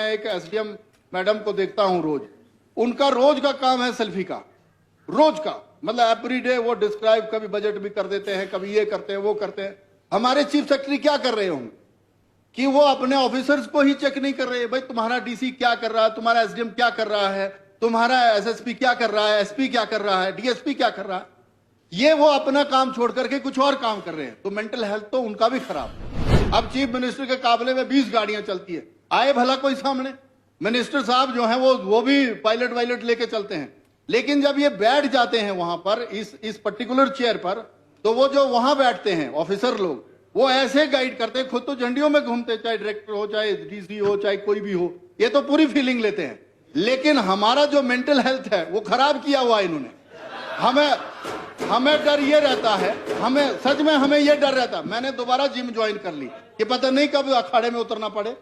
एक SDM madam को देखता हूं रोज, उनका रोज का काम है सेल्फी का, रोज का, मतलब एवरी डे वो डिस्क्राइब, कभी बजट भी कर देते हैं, कभी ये करते हैं वो करते हैं। हमारे चीफ सेक्रेटरी क्या कर रहे होंगे कि वो अपने ऑफिसर्स को ही चेक नहीं कर रहे, भाई तुम्हारा डीसी क्या कर रहा है, तुम्हारा एसडीएम क्या कर रहा है, तुम्हारा एसएसपी क्या कर रहा है, एसपी क्या कर रहा है, डीएसपी क्या कर रहा है। ये वो अपना काम छोड़ करके कुछ और काम कर रहे हैं, तो मेंटल हेल्थ तो उनका भी खराब। अब चीफ मिनिस्टर के काबले में 20 गाड़ियां चलती है, आए भला कोई सामने, मिनिस्टर साहब जो हैं वो भी पायलट वायलट लेके चलते हैं, लेकिन जब ये बैठ जाते हैं वहां पर इस पर्टिकुलर चेयर पर, तो वो जो वहां बैठते हैं ऑफिसर लोग, वो ऐसे गाइड करते हैं, खुद तो झंडियों में घूमते, चाहे डायरेक्टर हो, चाहे डीसी हो, चाहे कोई भी हो, ये तो पूरी फीलिंग लेते हैं। लेकिन हमारा जो मेंटल हेल्थ है वो खराब किया हुआ इन्होंने। हमें डर ये रहता है, सच में हमें ये डर रहता है, मैंने दोबारा जिम ज्वाइन कर ली कि पता नहीं कब अखाड़े में उतरना पड़े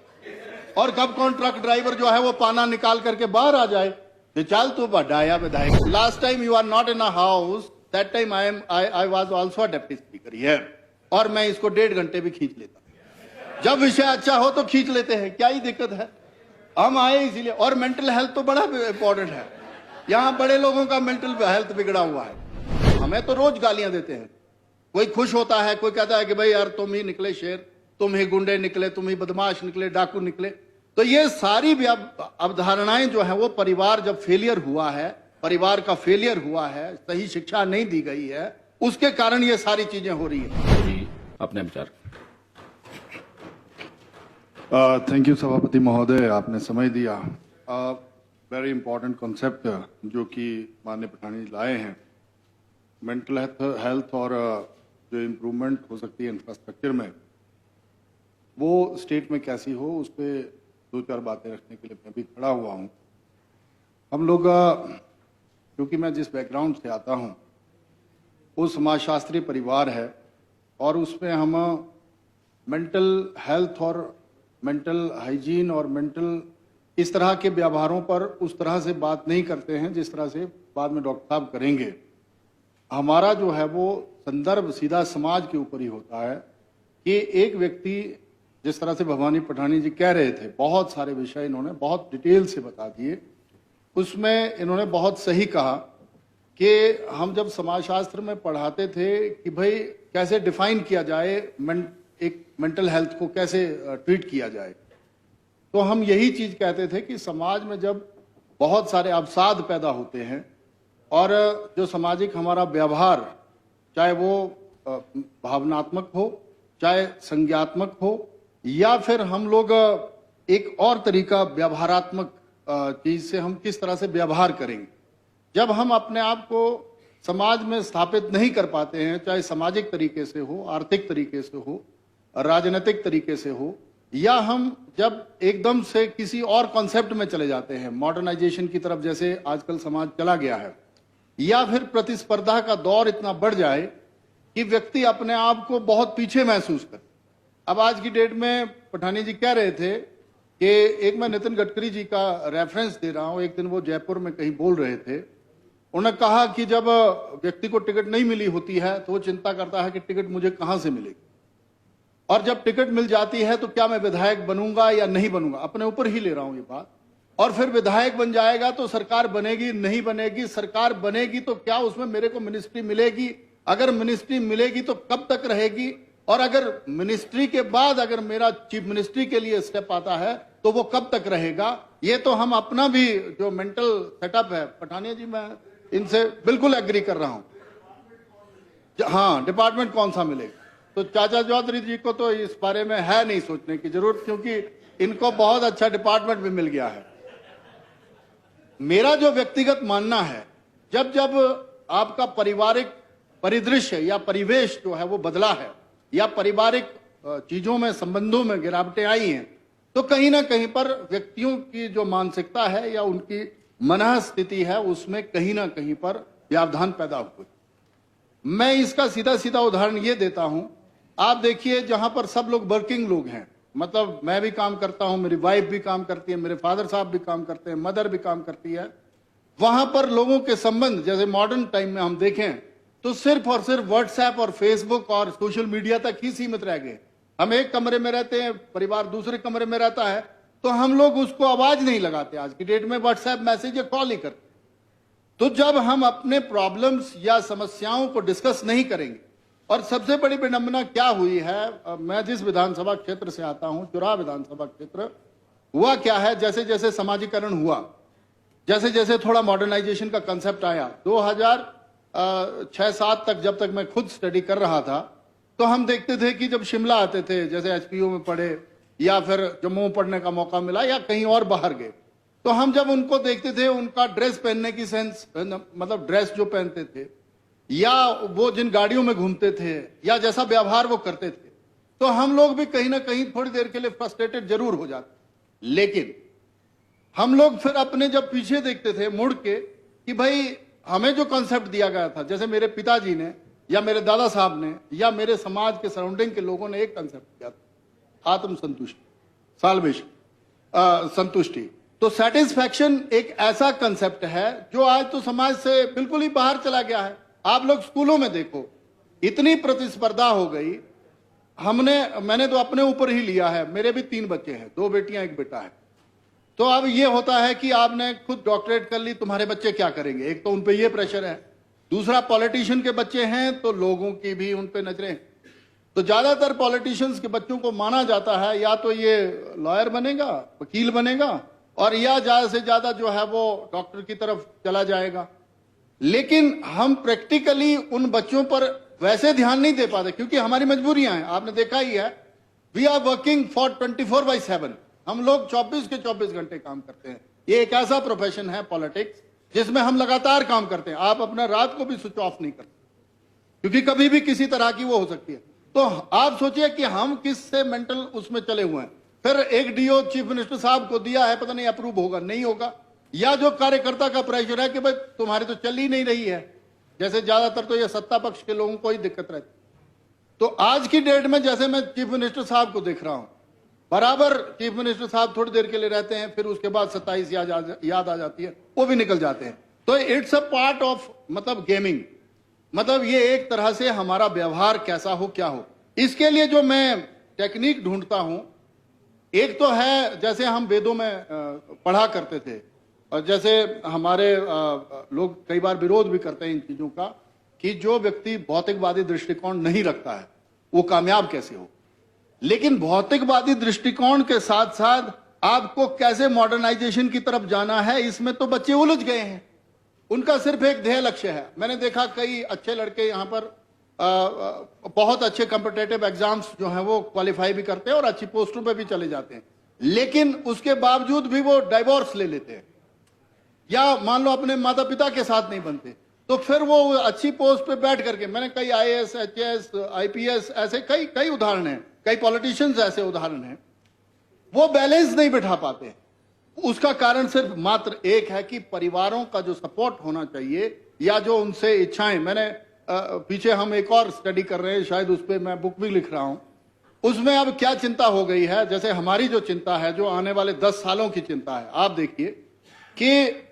और कब कौन ट्रक ड्राइवर जो है वो पाना निकाल करके बाहर आ जाए, तो चल तू बढ़ाया विधायक। Last time you are not in a house, that time I was also a deputy speaker here, और मैं इसको 1.5 घंटे भी खींच लेता। जब विषय अच्छा हो तो खींच लेते हैं, क्या ही दिक्कत है, हम आए इसीलिए। और मेंटल हेल्थ तो बड़ा इंपॉर्टेंट है, यहाँ बड़े लोगों का मेंटल हेल्थ बिगड़ा हुआ है। हमें तो रोज गालियां देते हैं, कोई खुश होता है, कोई कहता है कि भाई यार तुम ही निकले शेर, तुम ही गुंडे निकले, तुम ही बदमाश निकले, डाकू निकले। तो ये सारी अवधारणाएं जो है वो परिवार जब फेलियर हुआ है, परिवार का फेलियर हुआ है, सही शिक्षा नहीं दी गई है, उसके कारण ये सारी चीजें हो रही है। अपने विचार। थैंक यू सभापति महोदय, आपने समय दिया। वेरी इंपॉर्टेंट कॉन्सेप्ट जो कि माननीय पठानी जी लाए हैं, मेंटल हेल्थ और जो इम्प्रूवमेंट हो सकती है इंफ्रास्ट्रक्चर में, वो स्टेट में कैसी हो, उस पर 2-4 बातें रखने के लिए मैं भी खड़ा हुआ हूँ। हम लोग, क्योंकि मैं जिस बैकग्राउंड से आता हूँ वो समाजशास्त्री परिवार है, और उसमें हम मेंटल हेल्थ और मेंटल हाइजीन और मेंटल इस तरह के व्यवहारों पर उस तरह से बात नहीं करते हैं जिस तरह से बाद में डॉक्टर साहब करेंगे। हमारा जो है वो संदर्भ सीधा समाज के ऊपर ही होता है कि एक व्यक्ति, जिस तरह से भवानी पठानी जी कह रहे थे, बहुत सारे विषय इन्होंने बहुत डिटेल से बता दिए, उसमें इन्होंने बहुत सही कहा कि हम जब समाजशास्त्र में पढ़ाते थे कि भाई कैसे डिफाइन किया जाए, एक मेंटल हेल्थ को कैसे ट्रीट किया जाए, तो हम यही चीज कहते थे कि समाज में जब बहुत सारे अवसाद पैदा होते हैं और जो सामाजिक हमारा व्यवहार, चाहे वो भावनात्मक हो, चाहे संज्ञात्मक हो, या फिर हम लोग एक और तरीका व्यवहारात्मक चीज से हम किस तरह से व्यवहार करेंगे, जब हम अपने आप को समाज में स्थापित नहीं कर पाते हैं, चाहे सामाजिक तरीके से हो, आर्थिक तरीके से हो, राजनीतिक तरीके से हो, या हम जब एकदम से किसी और कॉन्सेप्ट में चले जाते हैं, मॉडर्नाइजेशन की तरफ जैसे आजकल समाज चला गया है, या फिर प्रतिस्पर्धा का दौर इतना बढ़ जाए कि व्यक्ति अपने आप को बहुत पीछे महसूस करे। अब आज की डेट में पठानी जी कह रहे थे कि एक, मैं नितिन गडकरी जी का रेफरेंस दे रहा हूं, एक दिन वो जयपुर में कहीं बोल रहे थे, उन्होंने कहा कि जब व्यक्ति को टिकट नहीं मिली होती है तो वो चिंता करता है कि टिकट मुझे कहां से मिलेगी, और जब टिकट मिल जाती है तो क्या मैं विधायक बनूंगा या नहीं बनूंगा, अपने ऊपर ही ले रहा हूं ये बात, और फिर विधायक बन जाएगा तो सरकार बनेगी नहीं बनेगी, सरकार बनेगी तो क्या उसमें मेरे को मिनिस्ट्री मिलेगी, अगर मिनिस्ट्री मिलेगी तो कब तक रहेगी, और अगर मिनिस्ट्री के बाद अगर मेरा चीफ मिनिस्ट्री के लिए स्टेप आता है तो वो कब तक रहेगा। ये तो हम अपना भी जो मेंटल सेटअप है, पठानिया जी मैं इनसे बिल्कुल एग्री कर रहा हूं। हाँ, डिपार्टमेंट कौन सा मिलेगा, तो चाचा चौधरी जी को तो इस बारे में है नहीं सोचने की जरूरत, क्योंकि इनको बहुत अच्छा डिपार्टमेंट भी मिल गया है। मेरा जो व्यक्तिगत मानना है, जब जब आपका पारिवारिक परिदृश्य या परिवेश जो है वो बदला है, या पारिवारिक चीजों में, संबंधों में गिरावटें आई हैं, तो कहीं ना कहीं पर व्यक्तियों की जो मानसिकता है या उनकी मनः स्थिति है, उसमें कहीं ना कहीं पर व्यवधान पैदा हुए। मैं इसका सीधा सीधा उदाहरण ये देता हूं, आप देखिए जहां पर सब लोग वर्किंग लोग हैं, मतलब मैं भी काम करता हूं, मेरी वाइफ भी काम करती है, मेरे फादर साहब भी काम करते हैं, मदर भी काम करती है, वहां पर लोगों के संबंध जैसे मॉडर्न टाइम में हम देखें तो सिर्फ और सिर्फ व्हाट्सएप और फेसबुक और सोशल मीडिया तक ही सीमित रह गए। हम एक कमरे में रहते हैं, परिवार दूसरे कमरे में रहता है, तो हम लोग उसको आवाज नहीं लगाते। आज की डेट में व्हाट्सएप मैसेज या कॉल ही करते। तो जब हम अपने प्रॉब्लम्स या समस्याओं को डिस्कस नहीं करेंगे, और सबसे बड़ी विडंबना क्या हुई है, मैं जिस विधानसभा क्षेत्र से आता हूं, चुरा विधानसभा क्षेत्र, हुआ क्या है, जैसे जैसे समाजीकरण हुआ, जैसे जैसे थोड़ा मॉडर्नाइजेशन का कंसेप्ट आया, 2006-7 तक जब तक मैं खुद स्टडी कर रहा था, तो हम देखते थे कि जब शिमला आते थे, जैसे एचपीयू में पढ़े या फिर जम्मू में पढ़ने का मौका मिला या कहीं और बाहर गए, तो हम जब उनको देखते थे, उनका ड्रेस पहनने की सेंस, मतलब ड्रेस जो पहनते थे, या वो जिन गाड़ियों में घूमते थे, या जैसा व्यवहार वो करते थे, तो हम लोग भी कहीं ना कहीं थोड़ी देर के लिए फ्रस्ट्रेटेड जरूर हो जाते। लेकिन हम लोग फिर अपने जब पीछे देखते थे मुड़ के कि भाई हमें जो कॉन्सेप्ट दिया गया था, जैसे मेरे पिताजी ने या मेरे दादा साहब ने या मेरे समाज के सराउंडिंग के लोगों ने एक कॉन्सेप्ट दिया था, आत्मसंतुष्टि, साल्वेशन, संतुष्टि। तो सेटिस्फैक्शन एक ऐसा कंसेप्ट है जो आज तो समाज से बिल्कुल ही बाहर चला गया है। आप लोग स्कूलों में देखो, इतनी प्रतिस्पर्धा हो गई। मैंने तो अपने ऊपर ही लिया है, मेरे भी 3 बच्चे हैं, 2 बेटियां 1 बेटा है। तो अब ये होता है कि आपने खुद डॉक्टरेट कर ली, तुम्हारे बच्चे क्या करेंगे? एक तो उन पे ये प्रेशर है, दूसरा पॉलिटिशियन के बच्चे हैं तो लोगों की भी उन पे नजरें। तो ज्यादातर पॉलिटिशियंस के बच्चों को माना जाता है या तो ये लॉयर बनेगा, वकील बनेगा, और या ज्यादा से ज्यादा जो है वो डॉक्टर की तरफ चला जाएगा। लेकिन हम प्रैक्टिकली उन बच्चों पर वैसे ध्यान नहीं दे पाते, क्योंकि हमारी मजबूरियां हैं। आपने देखा ही है, वी आर वर्किंग फॉर 24/7। हम लोग 24 के 24 घंटे काम करते हैं। ये एक ऐसा प्रोफेशन है पॉलिटिक्स जिसमें हम लगातार काम करते हैं। आप अपना रात को भी स्विच ऑफ नहीं करते, क्योंकि कभी भी किसी तरह की वो हो सकती है। तो आप सोचिए कि हम किस से मेंटल उसमें चले हुए हैं। फिर एक डीओ चीफ मिनिस्टर साहब को दिया है, पता नहीं अप्रूव होगा नहीं होगा, या जो कार्यकर्ता का प्रेशर है कि भाई तुम्हारी तो चल ही नहीं रही है। जैसे ज्यादातर तो ये सत्ता पक्ष के लोगों को ही दिक्कत रहती। तो आज की डेट में जैसे मैं चीफ मिनिस्टर साहब को देख रहा हूं, बराबर चीफ मिनिस्टर साहब थोड़ी देर के लिए रहते हैं, फिर उसके बाद 27 याद आ जाती है, वो भी निकल जाते हैं। तो इट्स अ पार्ट ऑफ मतलब गेमिंग, मतलब ये एक तरह से हमारा व्यवहार कैसा हो, क्या हो। इसके लिए जो मैं टेक्निक ढूंढता हूं, एक तो है जैसे हम वेदों में पढ़ा करते थे, और जैसे हमारे लोग कई बार विरोध भी करते हैं इन चीजों का, कि जो व्यक्ति भौतिकवादी दृष्टिकोण नहीं रखता है वो कामयाब कैसे हो। लेकिन भौतिकवादी दृष्टिकोण के साथ साथ आपको कैसे मॉडर्नाइजेशन की तरफ जाना है, इसमें तो बच्चे उलझ गए हैं। उनका सिर्फ एक ध्येय लक्ष्य है। मैंने देखा कई अच्छे लड़के यहाँ पर बहुत अच्छे कॉम्पिटिटिव एग्जाम्स जो हैं वो क्वालिफाई भी करते हैं और अच्छी पोस्टों पे भी चले जाते हैं, लेकिन उसके बावजूद भी वो डाइवोर्स ले लेते हैं, या मान लो अपने माता पिता के साथ नहीं बनते, तो फिर वो अच्छी पोस्ट पे बैठ करके, मैंने कई IAS, HAS, IPS ऐसे कई उदाहरण हैं, कई पॉलिटिशियंस ऐसे उदाहरण हैं, वो बैलेंस नहीं बिठा पाते। उसका कारण सिर्फ मात्र एक है कि परिवारों का जो सपोर्ट होना चाहिए या जो उनसे इच्छाएं, मैंने पीछे हम एक और स्टडी कर रहे हैं, शायद उस पर मैं बुक भी लिख रहा हूं, उसमें अब क्या चिंता हो गई है। जैसे हमारी जो चिंता है, जो आने वाले 10 सालों की चिंता है, आप देखिए कि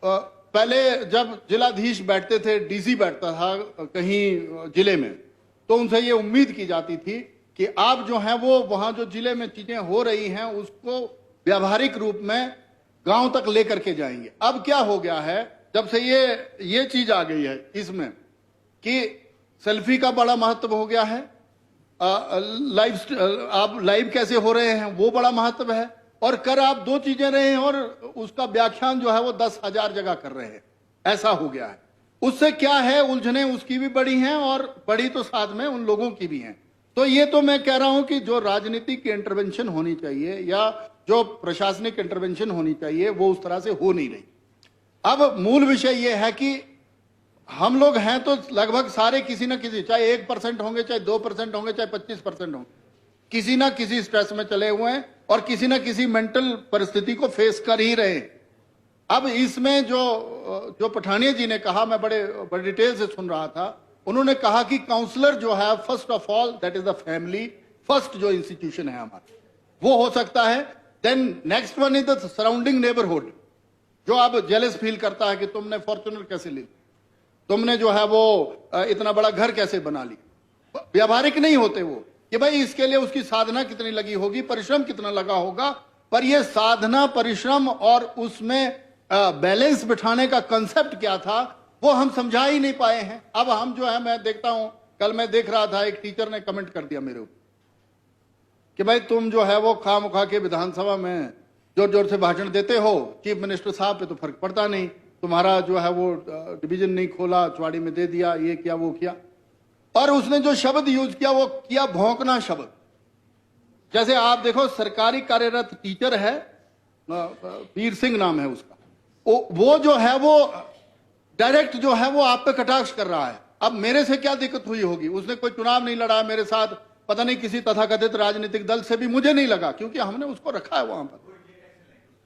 पहले जब जिलाधीश बैठते थे, डीसी बैठता था कहीं जिले में, तो उनसे ये उम्मीद की जाती थी कि आप जो हैं वो वहां जो जिले में चीजें हो रही हैं उसको व्यावहारिक रूप में गांव तक लेकर के जाएंगे। अब क्या हो गया है, जब से ये चीज आ गई है इसमें कि सेल्फी का बड़ा महत्व हो गया है, आप लाइव कैसे हो रहे हैं वो बड़ा महत्व है, और कर आप 2 चीजें रहे हैं और उसका व्याख्यान जो है वो 10,000 जगह कर रहे हैं, ऐसा हो गया है। उससे क्या है, उलझने उसकी भी बड़ी हैं और बड़ी तो साथ में उन लोगों की भी हैं। तो ये तो मैं कह रहा हूं कि जो राजनीतिक की इंटरवेंशन होनी चाहिए या जो प्रशासनिक इंटरवेंशन होनी चाहिए वो उस तरह से हो नहीं रही। अब मूल विषय यह है कि हम लोग हैं तो लगभग सारे किसी ना किसी, चाहे 1% होंगे, चाहे 2% होंगे, चाहे 25% होंगे, किसी ना किसी स्ट्रेस में चले हुए हैं और किसी ना किसी मेंटल परिस्थिति को फेस कर ही रहे हैं। अब इसमें जो पठानिया जी ने कहा, मैं बड़े डिटेल से सुन रहा था, उन्होंने कहा कि काउंसलर जो है first of all that is the family, first जो इंस्टीट्यूशन है हमारा वो हो सकता है, then next one is the surrounding neighbourhood, जो अब जेलस फील करता है कि तुमने फॉर्च्यूनर कैसे ली, तुमने जो है वो इतना बड़ा घर कैसे बना लिया। व्यावहारिक नहीं होते वो कि भाई इसके लिए उसकी साधना कितनी लगी होगी, परिश्रम कितना लगा होगा, पर ये साधना, परिश्रम और उसमें बैलेंस बिठाने का कंसेप्ट क्या था वो हम समझा ही नहीं पाए हैं। अब हम जो है, मैं देखता हूं, कल मैं देख रहा था एक टीचर ने कमेंट कर दिया मेरे ऊपर कि भाई तुम जो है वो खामखा के विधानसभा में जोर जोर से भाषण देते हो, चीफ मिनिस्टर साहब पे तो फर्क पड़ता नहीं, तुम्हारा जो है वो डिवीजन नहीं खोला, चुवाड़ी में दे दिया, ये किया वो किया। और उसने जो शब्द यूज किया वो किया भौंकना शब्द। जैसे आप देखो, सरकारी कार्यरत टीचर है, वीर सिंह नाम है उसका, वो जो है वो डायरेक्ट जो है वो आप पे कटाक्ष कर रहा है। अब मेरे से क्या दिक्कत हुई होगी, उसने कोई चुनाव नहीं लड़ा मेरे साथ, पता नहीं किसी तथाकथित राजनीतिक दल से भी मुझे नहीं लगा, क्योंकि हमने उसको रखा है वहां पर।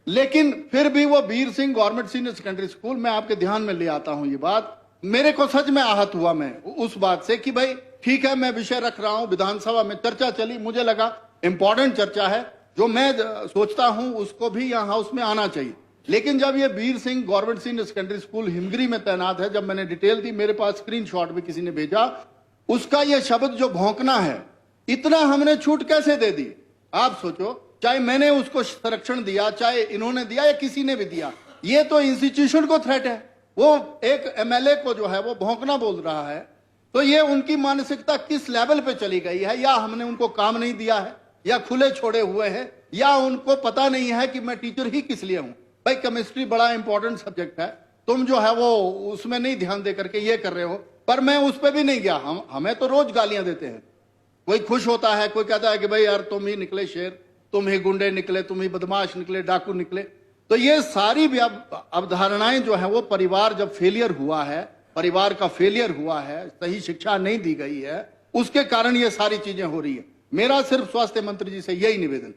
लेकिन फिर भी वो Veer Singh government senior secondary school, मैं आपके ध्यान में ले आता हूं ये बात, मेरे को सच में आहत हुआ मैं उस बात से कि भाई ठीक है, मैं विषय रख रहा हूं, विधानसभा में चर्चा चली, मुझे लगा इंपॉर्टेंट चर्चा है, जो मैं सोचता हूं उसको भी यहां हाउस में आना चाहिए। लेकिन जब ये Veer Singh government senior secondary school Himgiri में तैनात है, जब मैंने डिटेल दी, मेरे पास स्क्रीनशॉट भी किसी ने भेजा, उसका ये शब्द जो भौंकना है, इतना हमने छूट कैसे दे दी? आप सोचो, चाहे मैंने उसको संरक्षण दिया, चाहे इन्होंने दिया या किसी ने भी दिया, ये तो इंस्टीट्यूशन को थ्रेट है। वो एक एमएलए को जो है वो भौंकना बोल रहा है, तो ये उनकी मानसिकता किस लेवल पे चली गई है? या हमने उनको काम नहीं दिया है, या खुले छोड़े हुए हैं, या उनको पता नहीं है कि मैं टीचर ही किस लिए हूं। भाई केमिस्ट्री बड़ा इंपॉर्टेंट सब्जेक्ट है, तुम जो है वो उसमें नहीं ध्यान दे करके ये कर रहे हो, पर मैं उस पर भी नहीं गया। हमें तो रोज गालियां देते हैं, कोई खुश होता है, कोई कहता है कि भाई यार तुम ही निकले शेर, तुम ही गुंडे निकले, तुम ही बदमाश निकले, डाकू निकले। तो ये सारी अवधारणाएं जो है वो परिवार जब फेलियर हुआ है, परिवार का फेलियर हुआ है, सही शिक्षा नहीं दी गई है, उसके कारण ये सारी चीजें हो रही है। मेरा सिर्फ स्वास्थ्य मंत्री जी से यही निवेदन,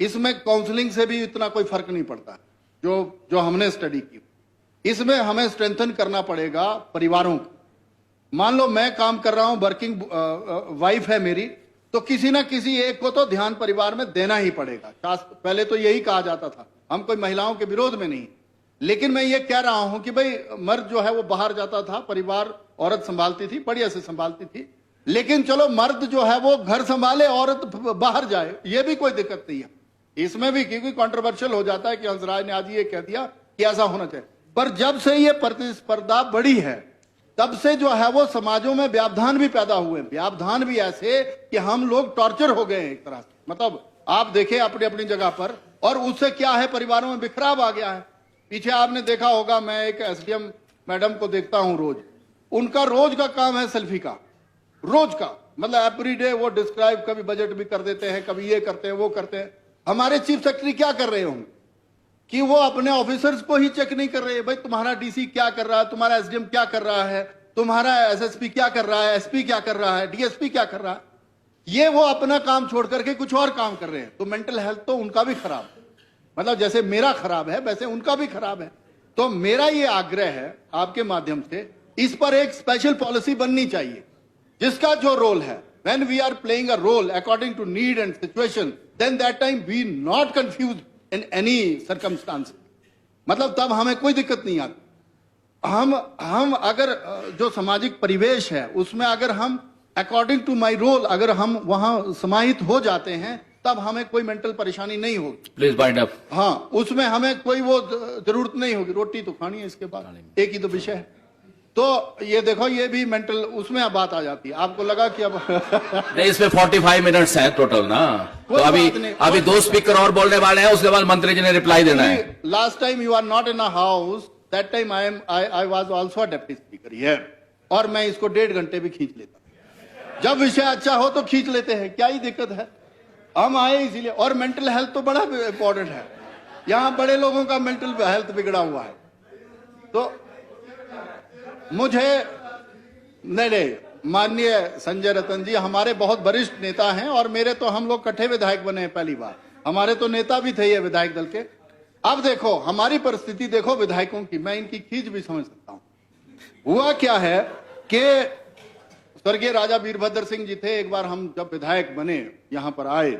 इसमें काउंसलिंग से भी इतना कोई फर्क नहीं पड़ता जो हमने स्टडी की, इसमें हमें स्ट्रेंथन करना पड़ेगा परिवारों को। मान लो मैं काम कर रहा हूं, वर्किंग वाइफ है मेरी, तो किसी ना किसी एक को तो ध्यान परिवार में देना ही पड़ेगा। पहले तो यही कहा जाता था, हम कोई महिलाओं के विरोध में नहीं, लेकिन मैं ये कह रहा हूं कि भाई मर्द जो है वो बाहर जाता था, परिवार औरत संभालती थी, बढ़िया से संभालती थी, लेकिन चलो मर्द जो है वो घर संभाले, औरत बाहर जाए, ये भी कोई दिक्कत नहीं है। इसमें भी क्योंकि कंट्रोवर्शियल हो जाता है कि हंसराज ने आज ये कह दिया कि ऐसा होना चाहिए, पर जब से ये प्रतिस्पर्धा बढ़ी है, तब से जो है वो समाजों में व्यवधान भी पैदा हुए, व्यवधान भी ऐसे कि हम लोग टॉर्चर हो गए हैं एक तरह से। मतलब आप देखें अपनी अपनी जगह पर, और उससे क्या है, परिवारों में बिखराव आ गया है। पीछे आपने देखा होगा, मैं एक एसडीएम मैडम को देखता हूं रोज, उनका रोज का काम है सेल्फी का, रोज का, मतलब एवरीडे वो डिस्क्राइब, कभी बजट भी कर देते हैं, कभी ये करते हैं वो करते हैं। हमारे चीफ सेक्रेटरी क्या कर रहे होंगे कि वो अपने ऑफिसर्स को ही चेक नहीं कर रहे, भाई तुम्हारा डीसी क्या कर रहा है, तुम्हारा एसडीएम क्या कर रहा है, तुम्हारा एसएसपी क्या कर रहा है, एसपी क्या कर रहा है, डीएसपी क्या कर रहा है। ये वो अपना काम छोड़ करके कुछ और काम कर रहे हैं। तो मेंटल हेल्थ तो उनका भी खराब है, मतलब जैसे मेरा खराब है वैसे उनका भी खराब है। तो मेरा ये आग्रह है आपके माध्यम से, इस पर एक स्पेशल पॉलिसी बननी चाहिए, जिसका जो रोल है, when we are playing a role according to need and situation, then that time we not confused in any circumstance। मतलब तब हमें कोई दिक्कत नहीं आती। हम अगर जो सामाजिक परिवेश है उसमें अगर हम अकॉर्डिंग टू माई रोल अगर हम वहां समाहित हो जाते हैं, तब हमें कोई मेंटल परेशानी नहीं होगी। Please wind up. हाँ, उसमें हमें कोई वो जरूरत नहीं होगी, रोटी तो खानी है इसके बाद, एक ही तो विषय है। तो ये देखो, ये भी मेंटल उसमें अब बात आ जाती है। आपको लगा कि अब नहीं, इसमें 45 मिनट्स है टोटल ना, तो अभी दो स्पीकर और बोलने वाले हैं, उसके बाद मंत्री जी ने रिप्लाई देना है। Last time you are not in a house, that time I was also a deputy speaker here, और मैं इसको 1.5 घंटे भी खींच लेता। जब विषय अच्छा हो तो खींच लेते हैं, क्या ही दिक्कत है। हम आए इसीलिए, और मेंटल हेल्थ तो बड़ा इंपॉर्टेंट है। यहाँ बड़े लोगों का मेंटल हेल्थ बिगड़ा हुआ है। तो मुझे नहीं, माननीय संजय रतन जी हमारे बहुत वरिष्ठ नेता हैं, और मेरे तो हम लोग इकट्ठे विधायक बने हैं पहली बार, हमारे तो नेता भी थे ये विधायक दल के। अब देखो हमारी परिस्थिति देखो विधायकों की, मैं इनकी खींच भी समझ सकता हूं। हुआ क्या है कि स्वर्गीय राजा वीरभद्र सिंह जी थे, एक बार हम जब विधायक बने यहां पर आए,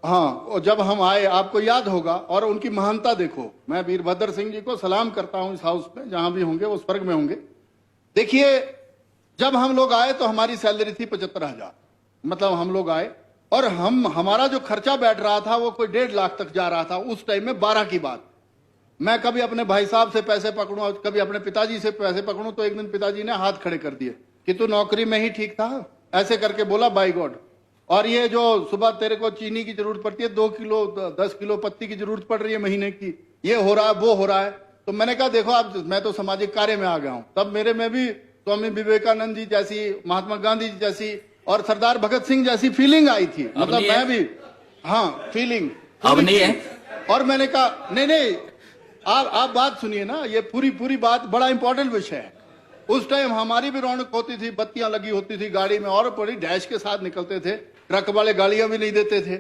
हाँ, और जब हम आए आपको याद होगा, और उनकी महानता देखो। मैं वीरभद्र सिंह जी को सलाम करता हूं इस हाउस में, जहां भी होंगे वो स्वर्ग में होंगे। देखिए, जब हम लोग आए तो हमारी सैलरी थी 75,000, मतलब हम लोग आए और हमारा जो खर्चा बैठ रहा था वो कोई 1.5 लाख तक जा रहा था उस टाइम में। 12 की बात, मैं कभी अपने भाई साहब से पैसे पकड़ूं और कभी अपने पिताजी से पैसे पकड़ूं, तो एक दिन पिताजी ने हाथ खड़े कर दिए कि तू नौकरी में ही ठीक था, ऐसे करके बोला बाय गॉड। और ये जो सुबह तेरे को चीनी की जरूरत पड़ती है, 2 किलो 10 किलो पत्ती की जरूरत पड़ रही है महीने की, ये हो रहा है वो हो रहा है। तो मैंने कहा देखो अब मैं तो सामाजिक कार्य में आ गया हूं, तब मेरे में भी स्वामी विवेकानंद जी जैसी, महात्मा गांधी जी जैसी और सरदार भगत सिंह जैसी फीलिंग आई थी। मतलब मैं भी, हाँ फीलिंग अब नहीं है। और मैंने कहा नहीं आप बात सुनिए ना, ये पूरी बात बड़ा इंपॉर्टेंट विषय है। उस टाइम हमारी भी रौनक होती थी, बत्तियां लगी होती थी गाड़ी में और बड़ी डैश के साथ निकलते थे, ट्रक वाले गालियां भी नहीं देते थे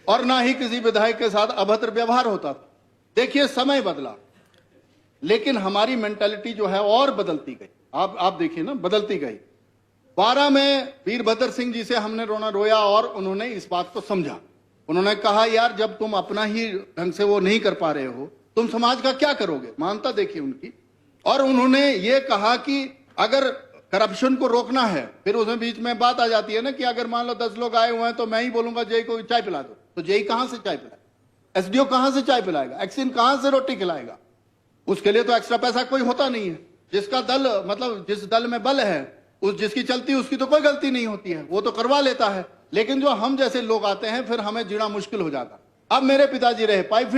और ना ही किसी विधायक के साथ अभद्र व्यवहार होता था। देखिए समय बदला, लेकिन हमारी मेंटालिटी जो है और बदलती गई। आप देखिए ना, बदलती गई। 12 में वीरभद्र सिंह जी से हमने रोया और उन्होंने इस बात को समझा। उन्होंने कहा यार जब तुम अपना ही ढंग से वो नहीं कर पा रहे हो, तुम समाज का क्या करोगे। मानता देखिए उनकी। और उन्होंने ये कहा कि अगर करप्शन को रोकना है, फिर उसमें बीच में बात आ जाती है ना कि अगर मान लो 10 लोग आए हुए हैं तो मैं ही बोलूंगा जेई को चाय पिला दो, तो जेई कहां से चाय पिलाएगा, एसडीओ कहां से चाय पिलाएगा, एक्सिन कहां से रोटी खिलाएगा। उसके लिए तो एक्स्ट्रा पैसा कोई होता नहीं है। जिसका दल, मतलब जिस दल में बल है, उस जिसकी चलती उसकी तो कोई गलती नहीं होती है, वो तो करवा लेता है। लेकिन जो हम जैसे लोग आते हैं फिर हमें जीना मुश्किल हो जाता। अब मेरे पिताजी रहे पाइप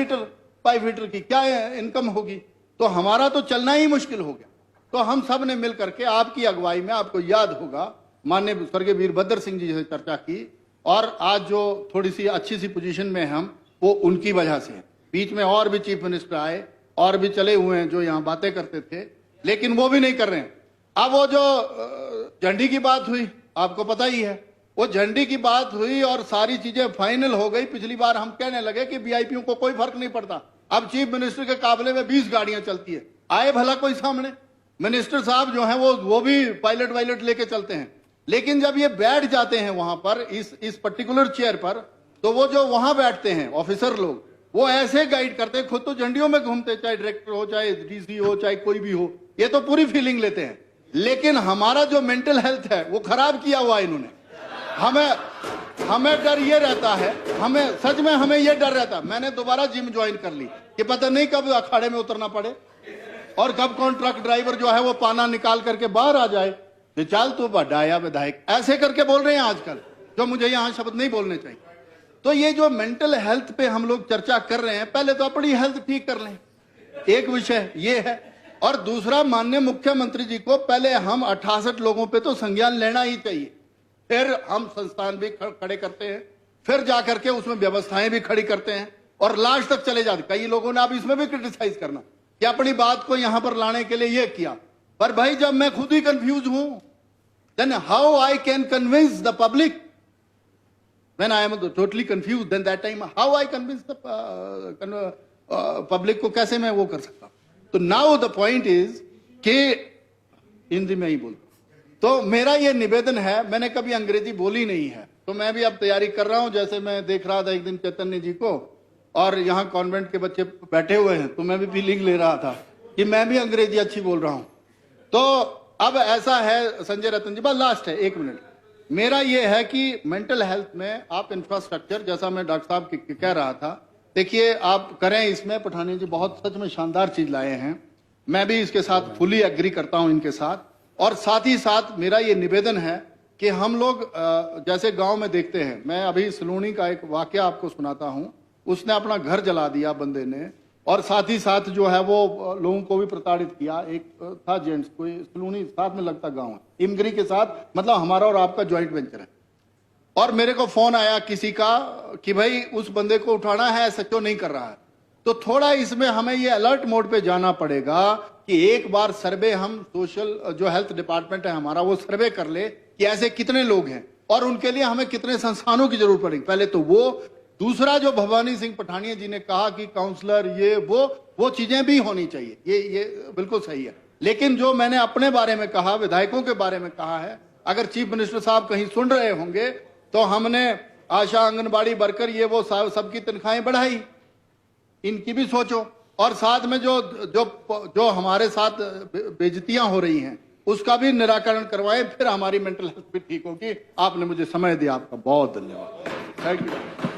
फिटर की क्या इनकम होगी, तो हमारा तो चलना ही मुश्किल हो गया। तो हम सब ने मिल करके आपकी अगुवाई में, आपको याद होगा माननीय स्वर्गीय वीरभद्र सिंह जी से चर्चा की, और आज जो थोड़ी सी अच्छी सी पोजीशन में हम, वो उनकी वजह से है। बीच में और भी चीफ मिनिस्टर आए और भी चले हुए हैं जो यहाँ बातें करते थे, लेकिन वो भी नहीं कर रहे हैं। अब वो जो झंडी की बात हुई, आपको पता ही है, वो झंडी की बात हुई और सारी चीजें फाइनल हो गई। पिछली बार हम कहने लगे कि वीआईपीओ को कोई फर्क नहीं पड़ता, अब चीफ मिनिस्टर के काबले में 20 गाड़ियां चलती है। आए भला कोई सामने, मिनिस्टर साहब जो हैं वो भी पायलट वायलट लेके चलते हैं। लेकिन जब ये बैठ जाते हैं वहां पर इस पर्टिकुलर चेयर पर, तो वो जो वहां बैठते हैं ऑफिसर लोग, वो ऐसे गाइड करते हैं, खुद तो झंडियों में घूमते, चाहे डायरेक्टर हो, चाहे डीसी हो, चाहे कोई भी हो, ये तो पूरी फीलिंग लेते हैं। लेकिन हमारा जो मेंटल हेल्थ है वो खराब किया हुआ इन्होंने। हमें डर ये रहता है, सच में हमें ये डर रहता है। मैंने दोबारा जिम ज्वाइन कर ली कि पता नहीं कब अखाड़े में उतरना पड़े और कब कौन ट्रक ड्राइवर जो है वो पाना निकाल करके बाहर आ जाए, चल तू बढ़ाया विधायक, ऐसे करके बोल रहे हैं आजकल, जो मुझे यहां शब्द नहीं बोलने चाहिए। तो ये जो मेंटल हेल्थ पे हम लोग चर्चा कर रहे हैं, पहले तो अपनी हेल्थ ठीक कर लें, एक विषय ये है। और दूसरा, माननीय मुख्यमंत्री जी को पहले हम 68 लोगों पे तो संज्ञान लेना ही चाहिए, फिर हम संस्थान भी खड़े करते हैं, फिर जाकर के उसमें व्यवस्थाएं भी खड़ी करते हैं और लास्ट तक चले जाते। कई लोगों ने अब इसमें भी क्रिटिसाइज करना कि अपनी बात को यहां पर लाने के लिए ये किया, पर भाई जब मैं खुद ही कंफ्यूज हूं, then how I can convince the public when I am totally confused, then that time how I convince the public को कैसे मैं वो कर सकता। तो now the point is कि हिंदी में ही बोलता। तो मेरा ये निवेदन है, मैंने कभी अंग्रेजी बोली नहीं है, तो मैं भी अब तैयारी कर रहा हूं। जैसे मैं देख रहा था एक दिन चैतन्य जी को, और यहाँ कॉन्वेंट के बच्चे बैठे हुए हैं, तो मैं भी फीलिंग ले रहा था कि मैं भी अंग्रेजी अच्छी बोल रहा हूं। तो अब ऐसा है संजय रतन जी, बस लास्ट है 1 मिनट, मेरा ये है कि मेंटल हेल्थ में आप इंफ्रास्ट्रक्चर, जैसा मैं डॉक्टर साहब कह रहा था, देखिए आप करें इसमें। पठानिया जी बहुत सच में शानदार चीज लाए हैं, मैं भी इसके साथ फुली एग्री करता हूं इनके साथ। और साथ ही साथ मेरा ये निवेदन है कि हम लोग जैसे गांव में देखते हैं, मैं अभी सलूनी का एक वाकया आपको सुनाता हूं, उसने अपना घर जला दिया बंदे ने, और साथ ही साथ जो है वो लोगों को भी प्रताड़ित किया। एक था जेंट्स, कोई सलूनी साथ में लगता गांव है, इमगरी के साथ, मतलब हमारा और आपका ज्वाइंट वेंचर है। और मेरे को फोन आया किसी का कि भाई उस बंदे को उठाना है, सचो नहीं कर रहा है। तो थोड़ा इसमें हमें ये अलर्ट मोड पे जाना पड़ेगा कि एक बार सर्वे, हम सोशल जो हेल्थ डिपार्टमेंट है हमारा, वो सर्वे कर ले कि ऐसे कितने लोग हैं और उनके लिए हमें कितने संस्थानों की जरूरत पड़ेगी, पहले तो वो। दूसरा, जो भवानी सिंह पठानिया जी ने कहा कि काउंसलर, ये वो चीजें भी होनी चाहिए, ये बिल्कुल सही है। लेकिन जो मैंने अपने बारे में कहा, विधायकों के बारे में कहा है, अगर चीफ मिनिस्टर साहब कहीं सुन रहे होंगे, तो हमने आशा, आंगनबाड़ी वर्कर, ये वो सबकी तनख्वाहें बढ़ाई, इनकी भी सोचो। और साथ में जो हमारे साथ बेइज्जतियां हो रही हैं, उसका भी निराकरण करवाएं, फिर हमारी मेंटल हेल्थ भी ठीक होगी। आपने मुझे समय दिया, आपका बहुत धन्यवाद। Thank you